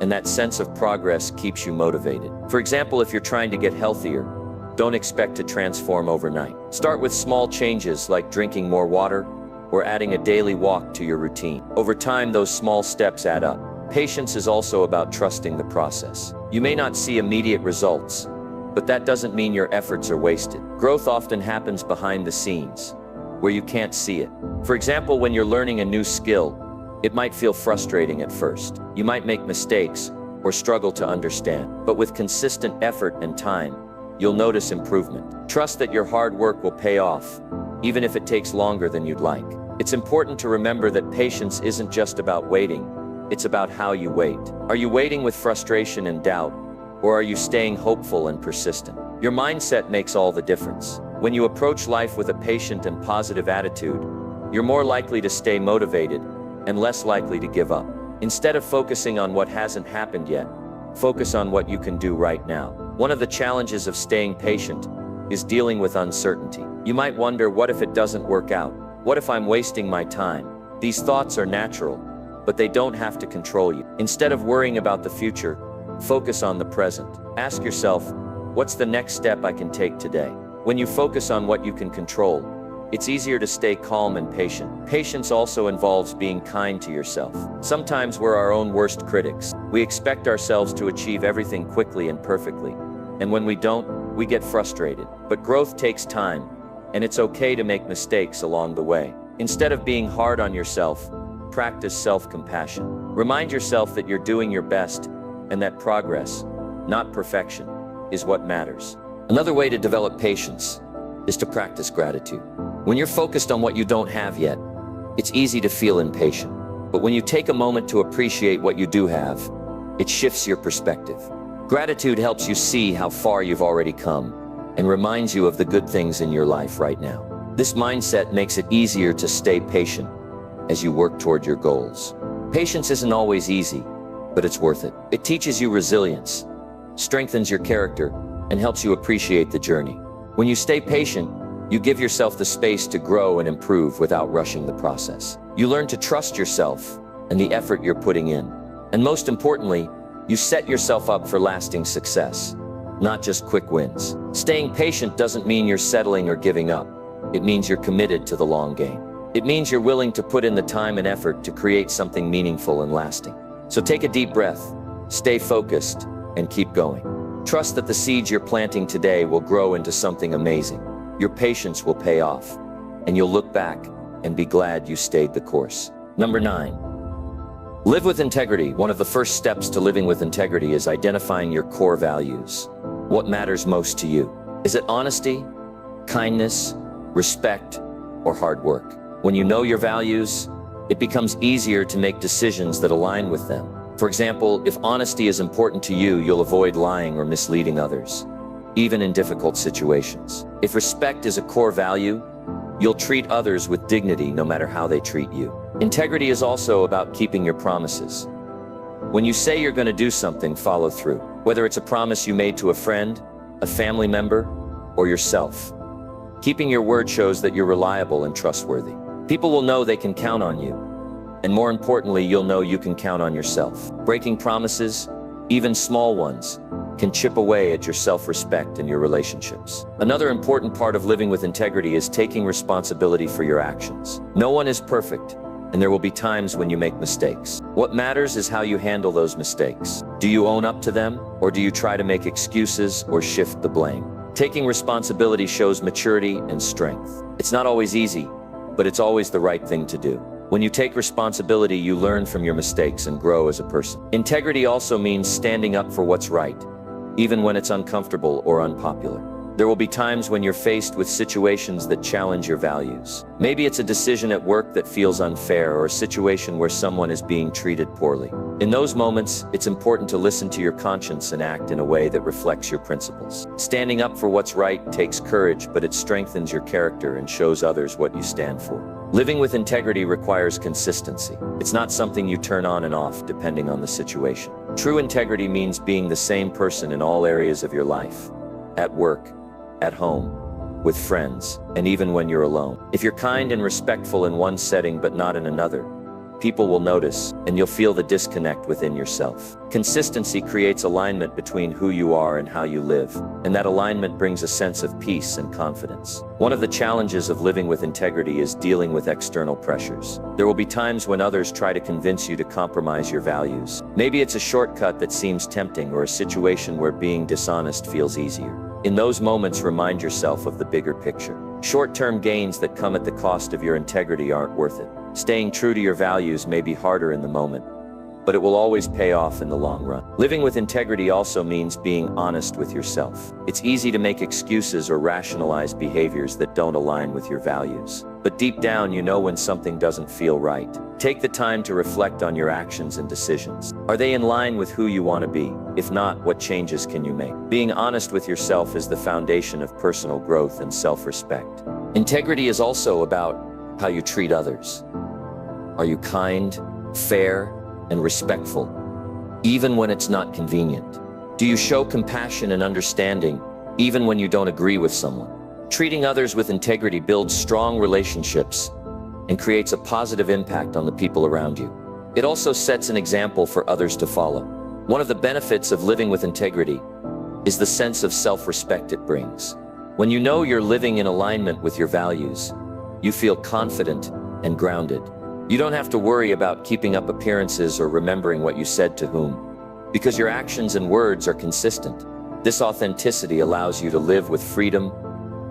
and that sense of progress keeps you motivated. For example, if you're trying to get healthier, don't expect to transform overnight. Start with small changes like drinking more water or adding a daily walk to your routine. Over time, those small steps add up. Patience is also about trusting the process. You may not see immediate results, but that doesn't mean your efforts are wasted. Growth often happens behind the scenes, where you can't see it. For example, when you're learning a new skill, it might feel frustrating at first. You might make mistakes or struggle to understand, but with consistent effort and time, you'll notice improvement. Trust that your hard work will pay off, even if it takes longer than you'd like. It's important to remember that patience isn't just about waiting, it's about how you wait. Are you waiting with frustration and doubt, or are you staying hopeful and persistent? Your mindset makes all the difference. When you approach life with a patient and positive attitude, you're more likely to stay motivated and less likely to give up. Instead of focusing on what hasn't happened yet, focus on what you can do right now. One of the challenges of staying patient is dealing with uncertainty. You might wonder, what if it doesn't work out? What if I'm wasting my time? These thoughts are natural, but they don't have to control you. Instead of worrying about the future, focus on the present. Ask yourself, what's the next step I can take today? When you focus on what you can control, it's easier to stay calm and patient. Patience also involves being kind to yourself. Sometimes we're our own worst critics. We expect ourselves to achieve everything quickly and perfectly, and when we don't, we get frustrated. But growth takes time, and it's okay to make mistakes along the way. Instead of being hard on yourself, practice self-compassion. Remind yourself that you're doing your best, and that progress, not perfection, is what matters. Another way to develop patience is to practice gratitude. When you're focused on what you don't have yet, it's easy to feel impatient. But when you take a moment to appreciate what you do have, it shifts your perspective. Gratitude helps you see how far you've already come and reminds you of the good things in your life right now. This mindset makes it easier to stay patient as you work toward your goals. Patience isn't always easy, but it's worth it. It teaches you resilience, strengthens your character, and helps you appreciate the journey. When you stay patient, you give yourself the space to grow and improve without rushing the process. You learn to trust yourself and the effort you're putting in. And most importantly, you set yourself up for lasting success, not just quick wins. Staying patient doesn't mean you're settling or giving up. It means you're committed to the long game. It means you're willing to put in the time and effort to create something meaningful and lasting. So take a deep breath, stay focused, and keep going. Trust that the seeds you're planting today will grow into something amazing. Your patience will pay off, and you'll look back and be glad you stayed the course. Number 9, live with integrity. One of the first steps to living with integrity is identifying your core values. What matters most to you? Is it honesty, kindness, respect, or hard work? When you know your values, it becomes easier to make decisions that align with them. For example, if honesty is important to you, you'll avoid lying or misleading others, even in difficult situations. If respect is a core value, you'll treat others with dignity no matter how they treat you. Integrity is also about keeping your promises. When you say you're going to do something, follow through. Whether it's a promise you made to a friend, a family member, or yourself. Keeping your word shows that you're reliable and trustworthy. People will know they can count on you. And more importantly, you'll know you can count on yourself. Breaking promises, even small ones, can chip away at your self-respect and your relationships. Another important part of living with integrity is taking responsibility for your actions. No one is perfect, and there will be times when you make mistakes. What matters is how you handle those mistakes. Do you own up to them, or do you try to make excuses or shift the blame? Taking responsibility shows maturity and strength. It's not always easy, but it's always the right thing to do. When you take responsibility, you learn from your mistakes and grow as a person. Integrity also means standing up for what's right, even when it's uncomfortable or unpopular. There will be times when you're faced with situations that challenge your values. Maybe it's a decision at work that feels unfair, or a situation where someone is being treated poorly. In those moments, it's important to listen to your conscience and act in a way that reflects your principles. Standing up for what's right takes courage, but it strengthens your character and shows others what you stand for. Living with integrity requires consistency. It's not something you turn on and off depending on the situation. True integrity means being the same person in all areas of your life. At work, at home, with friends, and even when you're alone. If you're kind and respectful in one setting but not in another, people will notice, and you'll feel the disconnect within yourself. Consistency creates alignment between who you are and how you live, and that alignment brings a sense of peace and confidence. One of the challenges of living with integrity is dealing with external pressures. There will be times when others try to convince you to compromise your values. Maybe it's a shortcut that seems tempting, or a situation where being dishonest feels easier. In those moments, remind yourself of the bigger picture. Short-term gains that come at the cost of your integrity aren't worth it. Staying true to your values may be harder in the moment, but it will always pay off in the long run. Living with integrity also means being honest with yourself. It's easy to make excuses or rationalize behaviors that don't align with your values. But deep down, you know when something doesn't feel right. Take the time to reflect on your actions and decisions. Are they in line with who you want to be? If not, what changes can you make? Being honest with yourself is the foundation of personal growth and self-respect. Integrity is also about how you treat others. Are you kind, fair, and respectful, even when it's not convenient? Do you show compassion and understanding, even when you don't agree with someone? Treating others with integrity builds strong relationships and creates a positive impact on the people around you. It also sets an example for others to follow. One of the benefits of living with integrity is the sense of self-respect it brings. When you know you're living in alignment with your values, you feel confident and grounded. You don't have to worry about keeping up appearances or remembering what you said to whom, because your actions and words are consistent. This authenticity allows you to live with freedom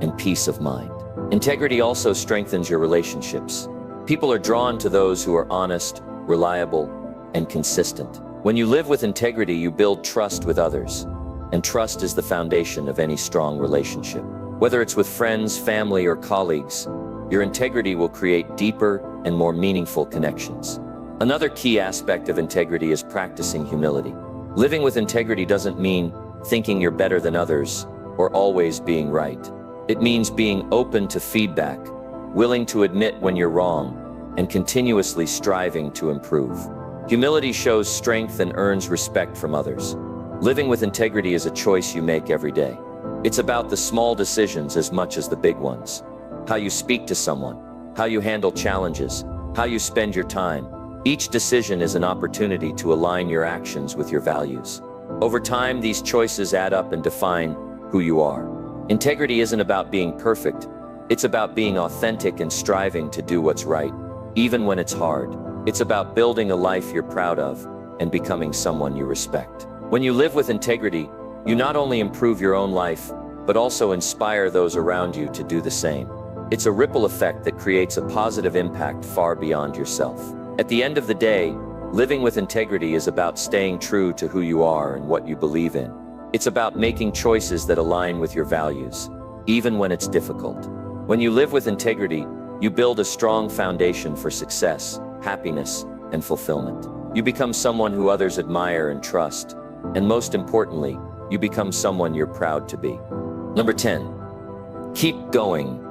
and peace of mind. Integrity also strengthens your relationships. People are drawn to those who are honest, reliable, and consistent. When you live with integrity, you build trust with others, and trust is the foundation of any strong relationship. Whether it's with friends, family, or colleagues, your integrity will create deeper and more meaningful connections. Another key aspect of integrity is practicing humility. Living with integrity doesn't mean thinking you're better than others or always being right. It means being open to feedback, willing to admit when you're wrong, and continuously striving to improve. Humility shows strength and earns respect from others. Living with integrity is a choice you make every day. It's about the small decisions as much as the big ones. How you speak to someone, how you handle challenges, how you spend your time. Each decision is an opportunity to align your actions with your values. Over time, these choices add up and define who you are. Integrity isn't about being perfect. It's about being authentic and striving to do what's right, even when it's hard. It's about building a life you're proud of and becoming someone you respect. When you live with integrity, you not only improve your own life, but also inspire those around you to do the same. It's a ripple effect that creates a positive impact far beyond yourself. At the end of the day, living with integrity is about staying true to who you are and what you believe in. It's about making choices that align with your values, even when it's difficult. When you live with integrity, you build a strong foundation for success, happiness, and fulfillment. You become someone who others admire and trust, and most importantly, you become someone you're proud to be. Number 10, keep going,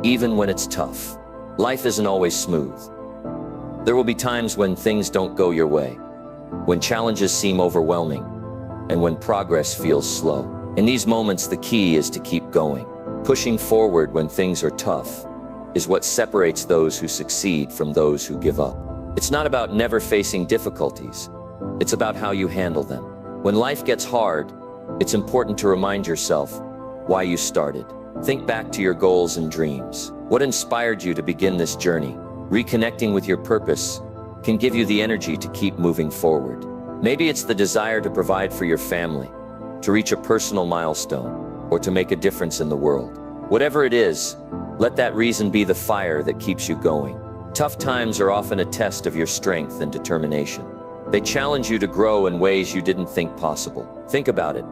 even when it's tough. Life isn't always smooth. There will be times when things don't go your way, when challenges seem overwhelming, and when progress feels slow. In these moments, the key is to keep going. Pushing forward when things are tough is what separates those who succeed from those who give up. It's not about never facing difficulties. It's about how you handle them. When life gets hard, it's important to remind yourself why you started. Think back to your goals and dreams. What inspired you to begin this journey? Reconnecting with your purpose can give you the energy to keep moving forward. Maybe it's the desire to provide for your family, to reach a personal milestone, or to make a difference in the world. Whatever it is, let that reason be the fire that keeps you going. Tough times are often a test of your strength and determination. They challenge you to grow in ways you didn't think possible. Think about it.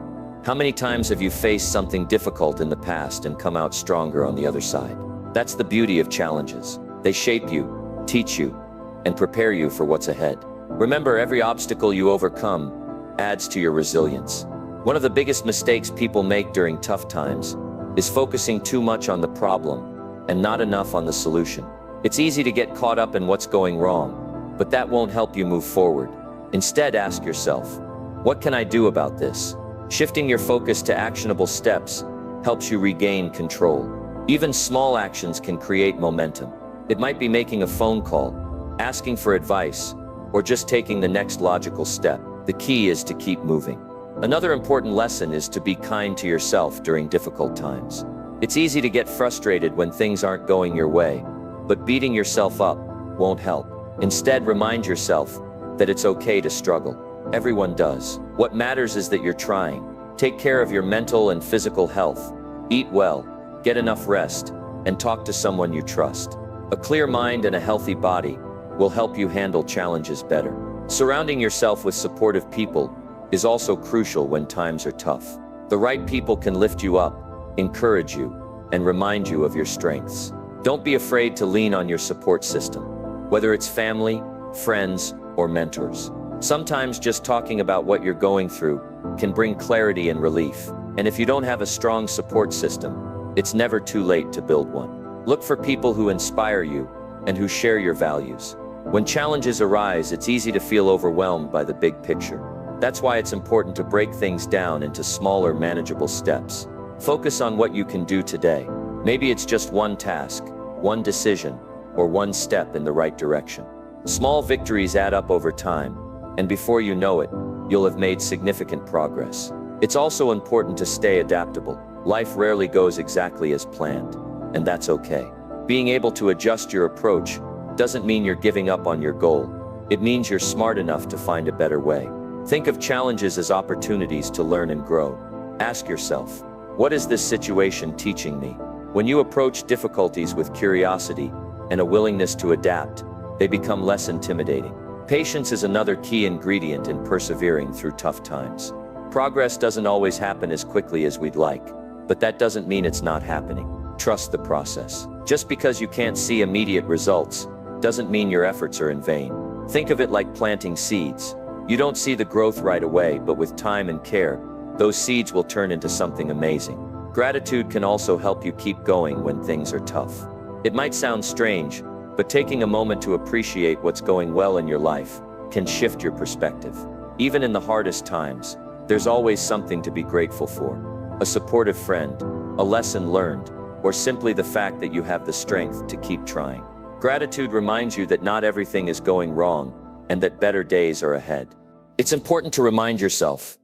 How many times have you faced something difficult in the past and come out stronger on the other side? That's the beauty of challenges. They shape you, teach you, and prepare you for what's ahead. Remember, every obstacle you overcome adds to your resilience. One of the biggest mistakes people make during tough times is focusing too much on the problem and not enough on the solution. It's easy to get caught up in what's going wrong, but that won't help you move forward. Instead, ask yourself, what can I do about this? Shifting your focus to actionable steps helps you regain control. Even small actions can create momentum. It might be making a phone call, asking for advice, or just taking the next logical step, the key is to keep moving. Another important lesson is to be kind to yourself during difficult times. It's easy to get frustrated when things aren't going your way, but beating yourself up won't help. Instead, remind yourself that it's okay to struggle. Everyone does. What matters is that you're trying. Take care of your mental and physical health. Eat well, get enough rest, and talk to someone you trust. A clear mind and a healthy body will help you handle challenges better. Surrounding yourself with supportive people is also crucial when times are tough. The right people can lift you up, encourage you, and remind you of your strengths. Don't be afraid to lean on your support system, whether it's family, friends, or mentors. Sometimes just talking about what you're going through can bring clarity and relief. And if you don't have a strong support system, it's never too late to build one. Look for people who inspire you and who share your values. When challenges arise, it's easy to feel overwhelmed by the big picture. That's why it's important to break things down into smaller, manageable steps. Focus on what you can do today. Maybe it's just one task, one decision, or one step in the right direction. Small victories add up over time, and before you know it, you'll have made significant progress. It's also important to stay adaptable. Life rarely goes exactly as planned, and that's okay. Being able to adjust your approach doesn't mean you're giving up on your goal. It means you're smart enough to find a better way. Think of challenges as opportunities to learn and grow. Ask yourself, what is this situation teaching me? When you approach difficulties with curiosity and a willingness to adapt, they become less intimidating. Patience is another key ingredient in persevering through tough times. Progress doesn't always happen as quickly as we'd like, but that doesn't mean it's not happening. Trust the process. Just because you can't see immediate results doesn't mean your efforts are in vain. Think of it like planting seeds. You don't see the growth right away, but with time and care, those seeds will turn into something amazing. Gratitude can also help you keep going when things are tough. It might sound strange, but taking a moment to appreciate what's going well in your life can shift your perspective. Even in the hardest times, there's always something to be grateful for. A supportive friend, a lesson learned, or simply the fact that you have the strength to keep trying. Gratitude reminds you that not everything is going wrong, and that better days are ahead. It's important to remind yourself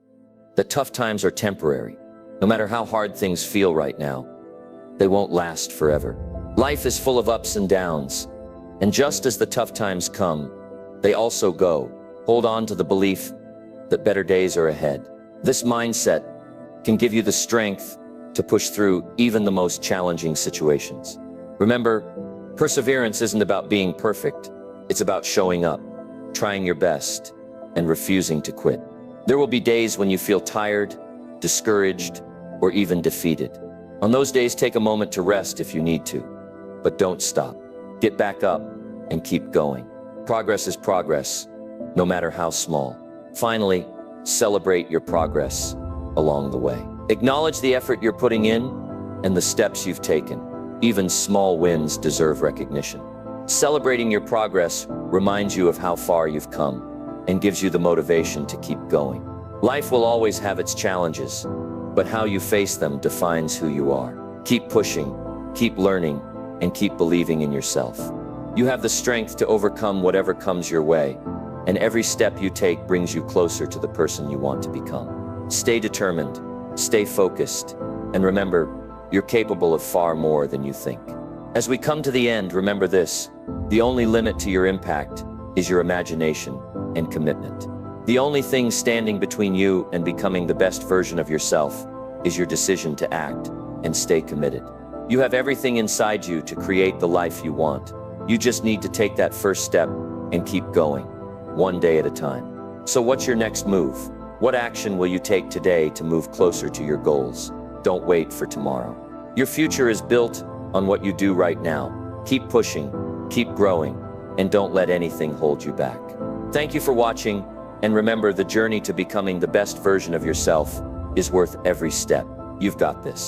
that tough times are temporary. No matter how hard things feel right now, they won't last forever. Life is full of ups and downs, and just as the tough times come, they also go. Hold on to the belief that better days are ahead. This mindset can give you the strength to push through even the most challenging situations. Remember, perseverance isn't about being perfect. It's about showing up, trying your best, and refusing to quit. There will be days when you feel tired, discouraged, or even defeated. On those days, take a moment to rest if you need to, but don't stop. Get back up and keep going. Progress is progress, no matter how small. Finally, celebrate your progress along the way. Acknowledge the effort you're putting in and the steps you've taken. Even small wins deserve recognition. Celebrating your progress reminds you of how far you've come and gives you the motivation to keep going. Life will always have its challenges, but how you face them defines who you are. Keep pushing, keep learning, and keep believing in yourself. You have the strength to overcome whatever comes your way, and every step you take brings you closer to the person you want to become. Stay determined, stay focused, and remember, you're capable of far more than you think. As we come to the end, remember this: the only limit to your impact is your imagination and commitment. The only thing standing between you and becoming the best version of yourself is your decision to act and stay committed. You have everything inside you to create the life you want. You just need to take that first step and keep going, one day at a time. So what's your next move? What action will you take today to move closer to your goals? Don't wait for tomorrow. Your future is built on what you do right now. Keep pushing, keep growing, and don't let anything hold you back. Thank you for watching, and remember, the journey to becoming the best version of yourself is worth every step. You've got this.